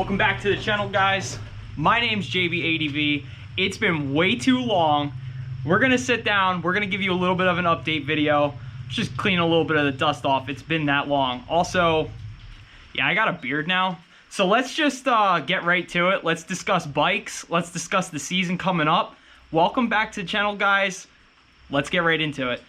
Welcome back to the channel, guys. My name's JBADV. It's been way too long. We're gonna sit down, we're gonna give you a little bit of an update video. Just clean a little bit of the dust off. It's been that long. Also, yeah, I got a beard now. So let's just get right to it. Let's discuss bikes. Let's discuss the season coming up. Welcome back to the channel, guys. Let's get right into it.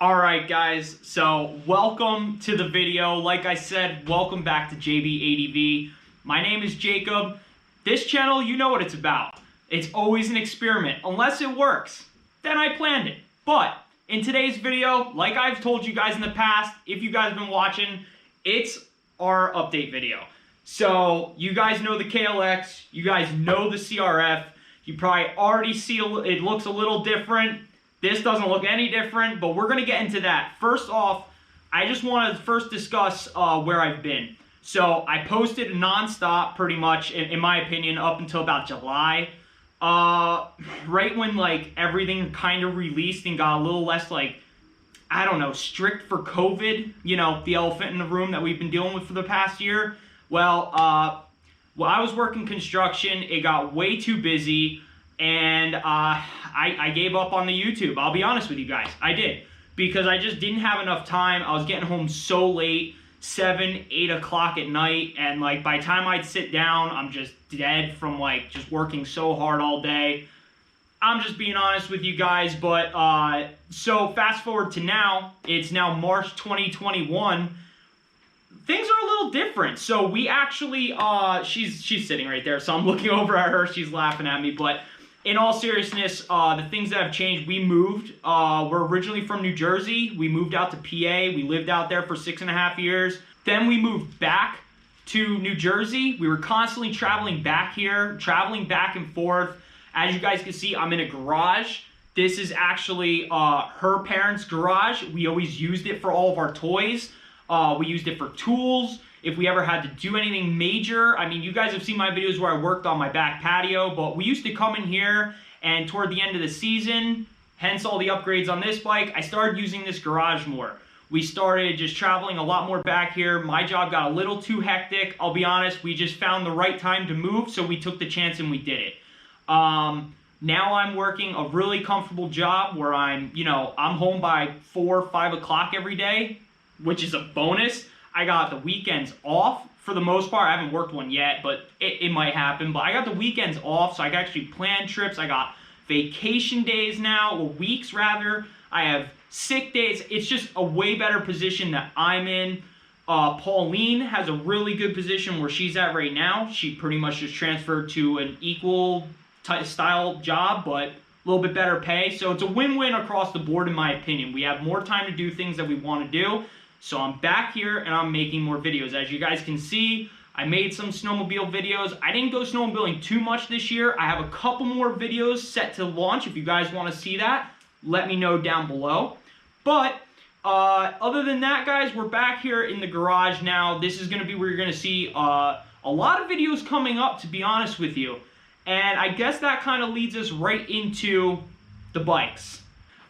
All right, guys, so welcome to the video. Like I said, welcome back to JBADV. My name is Jacob. This channel, you know what it's about. It's always an experiment. Unless it works, then I planned it. But in today's video, like I've told you guys in the past, if you guys have been watching, it's our update video. So you guys know the KLX, you guys know the CRF. You probably already see it looks a little different. This doesn't look any different, but we're gonna get into that. First off, I just wanna first discuss where I've been. So I posted nonstop pretty much, in my opinion, up until about July. Right when like everything kind of released and got a little less like, I don't know, strict for COVID, you know, the elephant in the room that we've been dealing with for the past year. Well, while I was working construction, it got way too busy, and I gave up on the YouTube. I'll be honest with you guys, I did, because I just didn't have enough time. I was getting home so late, 7, 8 o'clock at night, and like by the time I'd sit down, I'm just dead from like just working so hard all day. I'm just being honest with you guys. But so fast forward to now, it's now March 2021. Things are a little different. So we actually, she's sitting right there, so I'm looking over at her, she's laughing at me. But in all seriousness, the things that have changed, we moved. We're originally from New Jersey. We moved out to PA. We lived out there for 6.5 years. Then we moved back to New Jersey. We were constantly traveling back here, traveling back and forth. As you guys can see, I'm in a garage. This is actually her parents' garage. We always used it for all of our toys. We used it for tools. If we ever had to do anything major, I mean, you guys have seen my videos where I worked on my back patio, but we used to come in here, and toward the end of the season, hence all the upgrades on this bike, I started using this garage more. We started just traveling a lot more back here. My job got a little too hectic. I'll be honest, we just found the right time to move, so we took the chance and we did it. Now I'm working a really comfortable job where I'm home by 4, 5 o'clock every day, which is a bonus. I got the weekends off for the most part. I haven't worked one yet, but it might happen. But I got the weekends off, so I can actually plan trips. I got vacation days now, or weeks rather. I have sick days. It's just a way better position that I'm in. Pauline has a really good position where she's at right now. She pretty much just transferred to an equal style job, but a little bit better pay. So it's a win-win across the board in my opinion. We have more time to do things that we want to do. So I'm back here and I'm making more videos. As you guys can see, I made some snowmobile videos. I didn't go snowmobiling too much this year. I have a couple more videos set to launch. If you guys want to see that, let me know down below. But other than that, guys, we're back here in the garage now. This is going to be where you're going to see a lot of videos coming up, to be honest with you. And I guess that kind of leads us right into the bikes.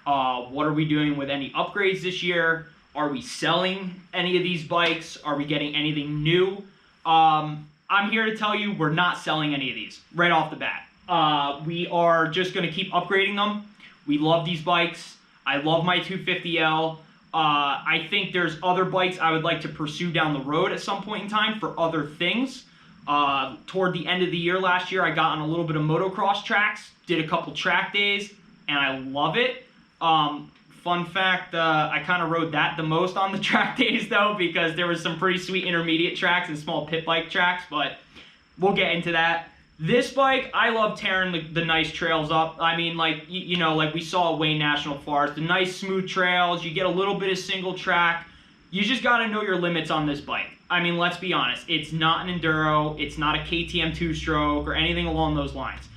What are we doing with any upgrades this year? Are we selling any of these bikes? Are we getting anything new? I'm here to tell you we're not selling any of these right off the bat. We are just going to keep upgrading them. We love these bikes. I love my 250L. I think there's other bikes I would like to pursue down the road at some point in time for other things. Toward the end of the year last year, I got on a little bit of motocross tracks, did a couple track days, and I love it. Fun fact, I kind of rode that the most on the track days though, because there was some pretty sweet intermediate tracks and small pit bike tracks, but we'll get into that. This bike, I love tearing the nice trails up. I mean, like, like we saw at Wayne National Forest, the nice smooth trails, you get a little bit of single track. You just got to know your limits on this bike. I mean, let's be honest, it's not an Enduro, it's not a KTM 2-stroke or anything along those lines.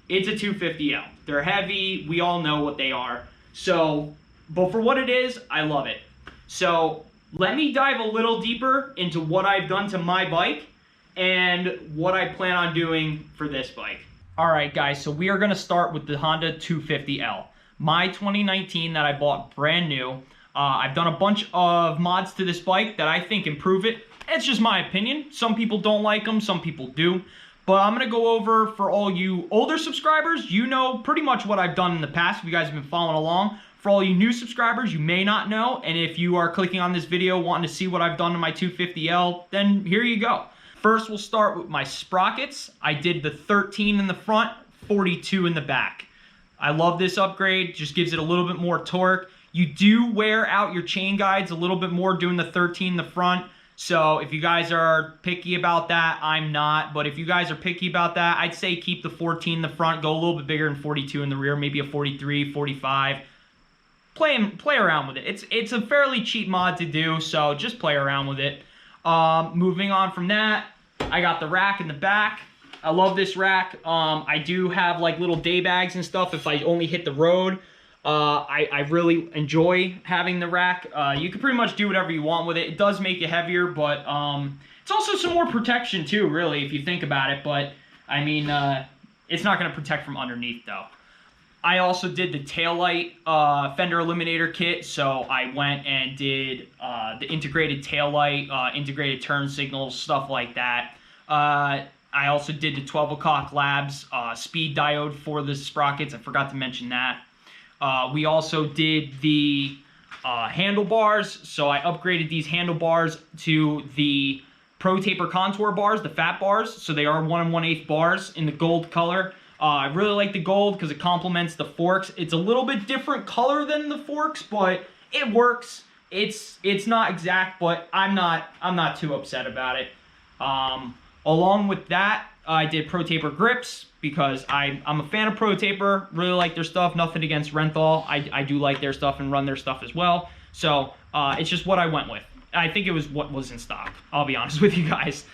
It's a 250L. They're heavy, we all know what they are. So, but for what it is, I love it. So let me dive a little deeper into what I've done to my bike and what I plan on doing for this bike. All right, guys, so we are going to start with the Honda 250L. My 2019 that I bought brand new. I've done a bunch of mods to this bike that I think improve it It's just my opinion. Some people don't like them, some people do. But I'm going to go over, for all you older subscribers, you know pretty much what I've done in the past if you guys have been following along. For all you new subscribers, you may not know. And if you are clicking on this video wanting to see what I've done to my 250L, then here you go. First, we'll start with my sprockets. I did the 13 in the front, 42 in the back. I love this upgrade. Just gives it a little bit more torque. You do wear out your chain guides a little bit more doing the 13 in the front. So if you guys are picky about that, I'm not. But if you guys are picky about that, I'd say keep the 14 in the front, go a little bit bigger than 42 in the rear, maybe a 43, 45. Play around with it. It's a fairly cheap mod to do, so just play around with it. Moving on from that, I got the rack in the back. I love this rack. I do have like little day bags and stuff if I only hit the road. I really enjoy having the rack. You can pretty much do whatever you want with it. It does make it heavier, but it's also some more protection too, really, if you think about it. But, I mean, it's not going to protect from underneath, though. I also did the taillight fender eliminator kit, so I went and did the integrated taillight, integrated turn signals, stuff like that. I also did the 12 o'clock labs speed diode for the sprockets. I forgot to mention that. We also did the handlebars, so I upgraded these handlebars to the Pro Taper Contour bars, the fat bars, so they are 1 1/8 bars in the gold color. I really like the gold because it complements the forks. It's a little bit different color than the forks, but it works. It's not exact, but I'm not too upset about it. Along with that, I did Pro Taper grips because I'm a fan of Pro Taper. Really like their stuff. Nothing against Renthal. I do like their stuff and run their stuff as well. So it's just what I went with. I think it was what was in stock. I'll be honest with you guys.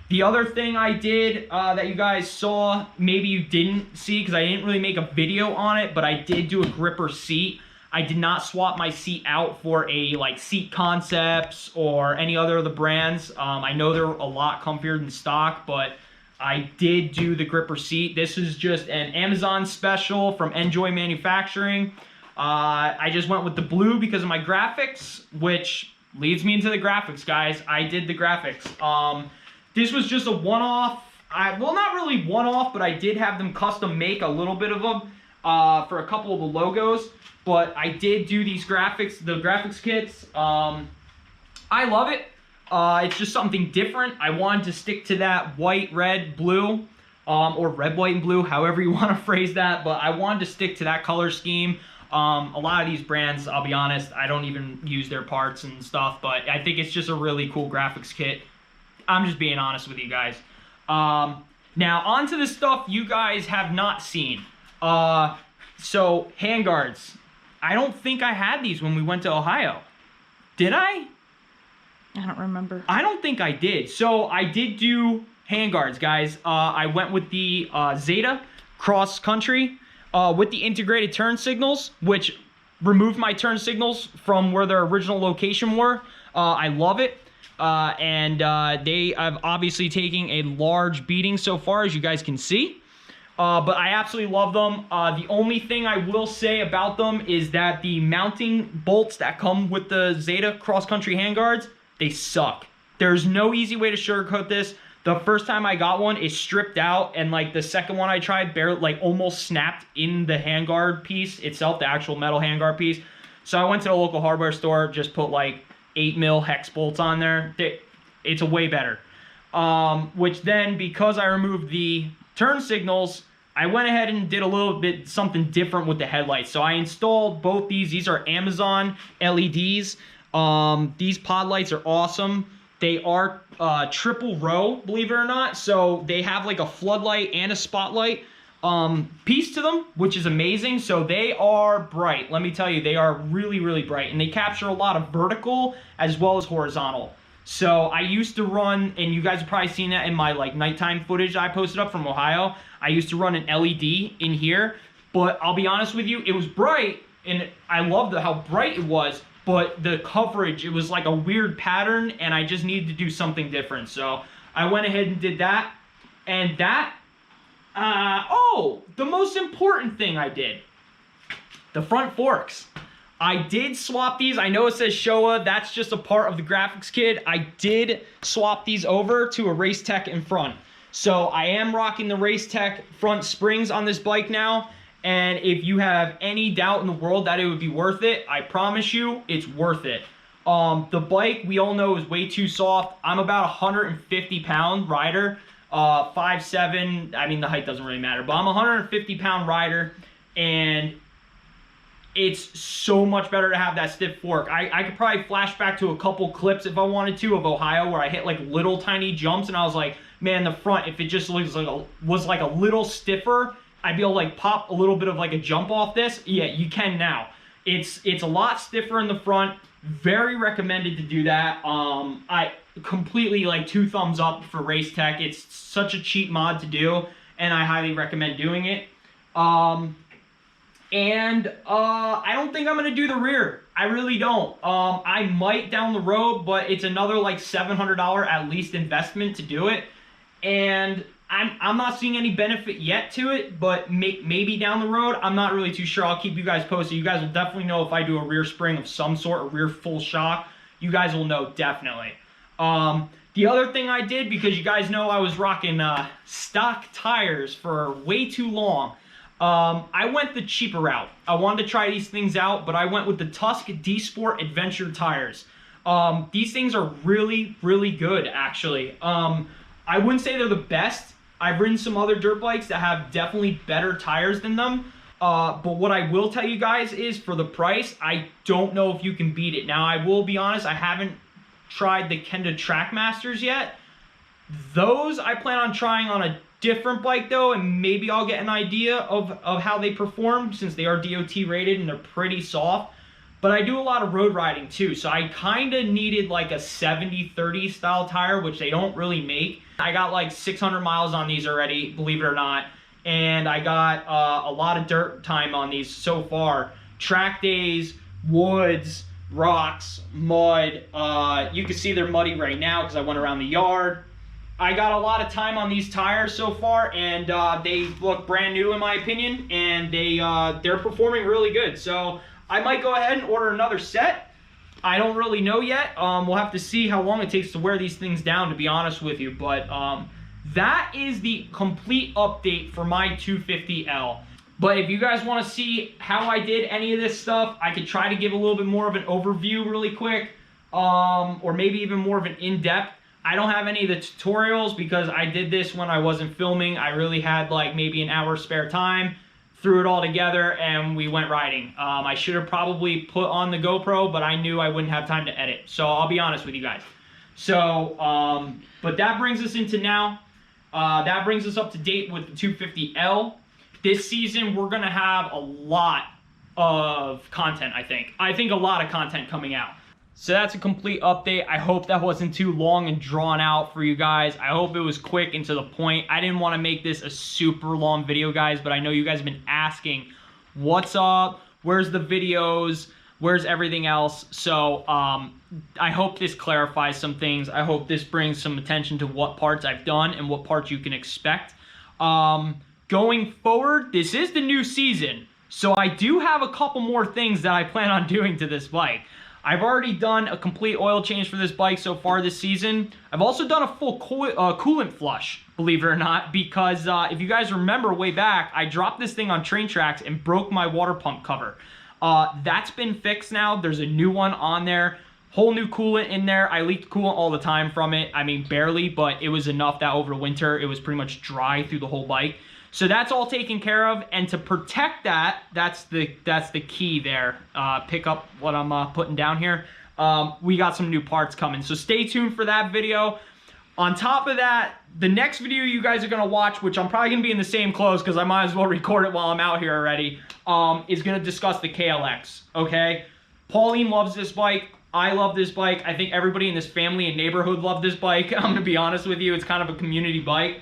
The other thing I did that you guys saw, maybe you didn't see because I didn't really make a video on it, but I did do a gripper seat. I did not swap my seat out for a like Seat Concepts or any other of the brands. I know they're a lot comfier than stock, but I did do the gripper seat. This is just an Amazon special from Enjoy Manufacturing. I just went with the blue because of my graphics, which leads me into the graphics, guys. I did the graphics. This was just a one-off. Well, not really one-off, but I did have them custom make a little bit of them for a couple of the logos. But I did do these graphics, the graphics kits. I love it. It's just something different. I wanted to stick to that white, red, blue, or red, white, and blue, however you want to phrase that. But I wanted to stick to that color scheme. A lot of these brands, I'll be honest, I don't even use their parts and stuff. But I think it's just a really cool graphics kit. I'm just being honest with you guys. Now, on to the stuff you guys have not seen. So, handguards. I don't think I had these when we went to Ohio. Did I? I don't remember. I don't think I did. So, I did do handguards, guys. I went with the Zeta cross country with the integrated turn signals, which removed my turn signals from where their original location were. I love it. They have obviously taken a large beating so far, as you guys can see. But I absolutely love them. The only thing I will say about them is that the mounting bolts that come with the Zeta cross-country handguards, they suck. There's no easy way to sugarcoat this. The first time I got one, it stripped out, and like the second one I tried, barely, like almost snapped in the handguard piece itself, the actual metal handguard piece. So I went to the local hardware store, just put like 8mm hex bolts on there. It's a way better. Which then, because I removed the turn signals, I went ahead and did a little bit something different with the headlights. So I installed both these. These are Amazon LEDs. These pod lights are awesome. They are triple row, believe it or not. So they have like a floodlight and a spotlight piece to them, which is amazing. So they are bright. Let me tell you, they are really, really bright. And they capture a lot of vertical as well as horizontal. So I used to run, and you guys have probably seen that in my like nighttime footage I posted up from Ohio. I used to run an LED in here, but I'll be honest with you, it was bright, and I loved how bright it was, but the coverage, it was like a weird pattern, and I just needed to do something different. So I went ahead and did that, and that, the most important thing I did, the front forks. I did swap these. I know it says Showa. That's just a part of the graphics kit. I did swap these over to a Race Tech in front. So I am rocking the Race Tech front springs on this bike now. And if you have any doubt in the world that it would be worth it, I promise you it's worth it. The bike, we all know, is way too soft. I'm about a 150-pound rider, 5'7". I mean, the height doesn't really matter, but I'm a 150-pound rider, and it's so much better to have that stiff fork. I could probably flash back to a couple clips if I wanted to of Ohio where I hit like little tiny jumps, and I was like, man, the front, if it just was like a little stiffer, I'd be able to like pop a little bit of like a jump off this. Yeah, you can now. It's a lot stiffer in the front. Very recommended to do that. I completely like 2 thumbs up for Race Tech. It's such a cheap mod to do, and I highly recommend doing it. I don't think I'm gonna do the rear. I really don't. I might down the road, but it's another like $700 at least investment to do it, and I'm not seeing any benefit yet to it, but maybe down the road. I'm not really too sure. I'll keep you guys posted. You guys will definitely know if I do a rear spring of some sort, a rear full shock. You guys will know definitely. The other thing I did, because you guys know I was rocking stock tires for way too long, I went the cheaper route. I wanted to try these things out, but I went with the Tusk D-Sport Adventure tires. These things are really, really good, actually. I wouldn't say they're the best. I've ridden some other dirt bikes that have definitely better tires than them. But what I will tell you guys is, for the price, I don't know if you can beat it. Now, I will be honest, I haven't tried the Kenda Trackmasters yet. Those I plan on trying on a different bike though, and maybe I'll get an idea of how they perform, since they are DOT rated and they're pretty soft. But I do a lot of road riding too, so I kind of needed like a 70-30 style tire, which they don't really make. I got like 600 miles on these already, believe it or not, and I got a lot of dirt time on these so far. Track days, woods, rocks, mud. You can see they're muddy right now because I went around the yard. I got a lot of time on these tires so far, and they look brand new in my opinion, and they're performing really good. So I might go ahead and order another set. I don't really know yet. We'll have to see how long it takes to wear these things down, to be honest with you. But that is the complete update for my 250L. But if you guys want to see how I did any of this stuff, I could try to give a little bit more of an overview really quick, or maybe even more of an in-depth. I don't have any of the tutorials because I did this when I wasn't filming. I really had like maybe an hour spare time, threw it all together, and we went riding. I should have probably put on the GoPro, but I knew I wouldn't have time to edit. So I'll be honest with you guys. So, but that brings us into now. That brings us up to date with the 250L. This season, we're gonna have a lot of content, I think. I think a lot of content coming out. So that's a complete update. I hope that wasn't too long and drawn out for you guys. I hope it was quick and to the point. I didn't want to make this a super long video, guys, but I know you guys have been asking, what's up? Where's the videos? Where's everything else? So I hope this clarifies some things. I hope this brings some attention to what parts I've done and what parts you can expect. Going forward, this is the new season, so I do have a couple more things that I plan on doing to this bike. I've already done a complete oil change for this bike so far this season. I've also done a full coolant flush, believe it or not, because if you guys remember way back, I dropped this thing on train tracks and broke my water pump cover. That's been fixed now. There's a new one on there. Whole new coolant in there. I leaked coolant all the time from it. I mean, barely, but it was enough that over winter, it was pretty much dry through the whole bike. So that's all taken care of, and to protect that, that's the key there. Pick up what I'm putting down here. We got some new parts coming, so stay tuned for that video. On top of that, the next video you guys are gonna watch, which I'm probably gonna be in the same clothes because I might as well record it while I'm out here already, is gonna discuss the KLX, okay? Pauline loves this bike. I love this bike. I think everybody in this family and neighborhood love this bike. I'm gonna be honest with you, it's kind of a community bike.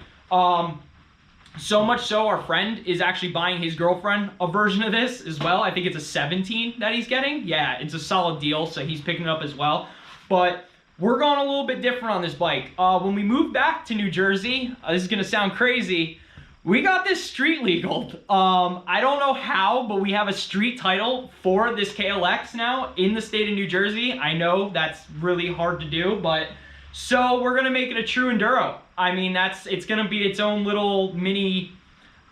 So much so, our friend is actually buying his girlfriend a version of this as well. I think it's a 17 that he's getting. Yeah, it's a solid deal, so he's picking it up as well. But we're going a little bit different on this bike. When we moved back to New Jersey, this is going to sound crazy, We got this street legaled. I don't know how, but we have a street title for this KLX now in the state of New Jersey. I know that's really hard to do, but so we're gonna make it a true enduro. I mean, it's gonna be its own little mini.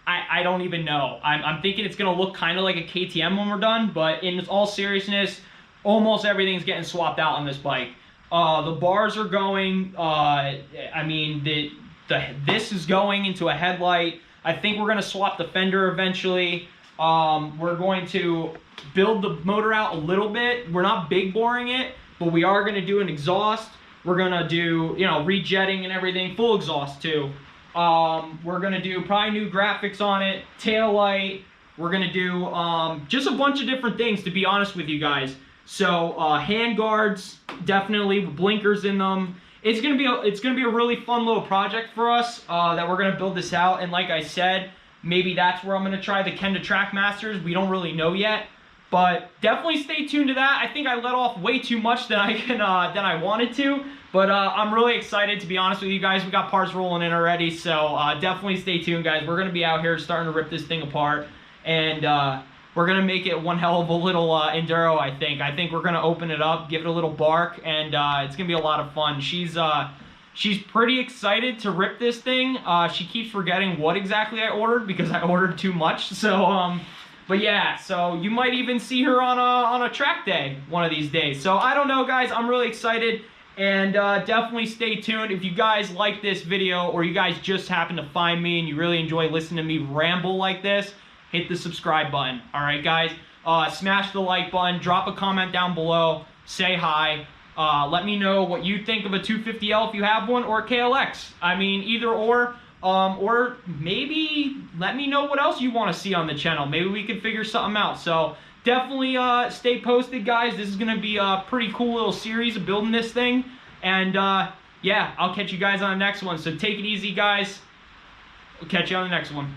I don't even know. I'm thinking it's gonna look kind of like a KTM when we're done, but in all seriousness, almost everything's getting swapped out on this bike. The bars are going. I mean, this is going into a headlight. I think we're gonna swap the fender eventually. We're going to build the motor out a little bit. We're not big boring it, but we are gonna do an exhaust. We're gonna do, you know, rejetting and everything, full exhaust too. We're gonna do probably new graphics on it, tail light. We're gonna do just a bunch of different things, to be honest with you guys. So hand guards, definitely with blinkers in them. It's gonna be a really fun little project for us that we're gonna build this out. And like I said, maybe that's where I'm gonna try the Kenda Trackmasters. We don't really know yet, but definitely stay tuned to that. I think I let off way too much than I wanted to, but I'm really excited, to be honest with you guys. We got parts rolling in already, so definitely stay tuned, guys. We're gonna be out here starting to rip this thing apart, and we're gonna make it one hell of a little enduro. I think we're gonna open it up, give it a little bark, and it's gonna be a lot of fun. She's pretty excited to rip this thing. She keeps forgetting what exactly I ordered because I ordered too much. So but yeah, so you might even see her on a track day one of these days. So I don't know, guys. I'm really excited, and definitely stay tuned. If you guys like this video, or you guys just happen to find me and you really enjoy listening to me ramble like this, hit the subscribe button. All right, guys. Smash the like button. Drop a comment down below. Say hi. Let me know what you think of a 250L if you have one, or KLX. I mean, either or maybe let me know what else you want to see on the channel. Maybe we can figure something out. So definitely stay posted, guys. This is going to be a pretty cool little series of building this thing. And yeah, I'll catch you guys on the next one. So take it easy, guys. We'll catch you on the next one.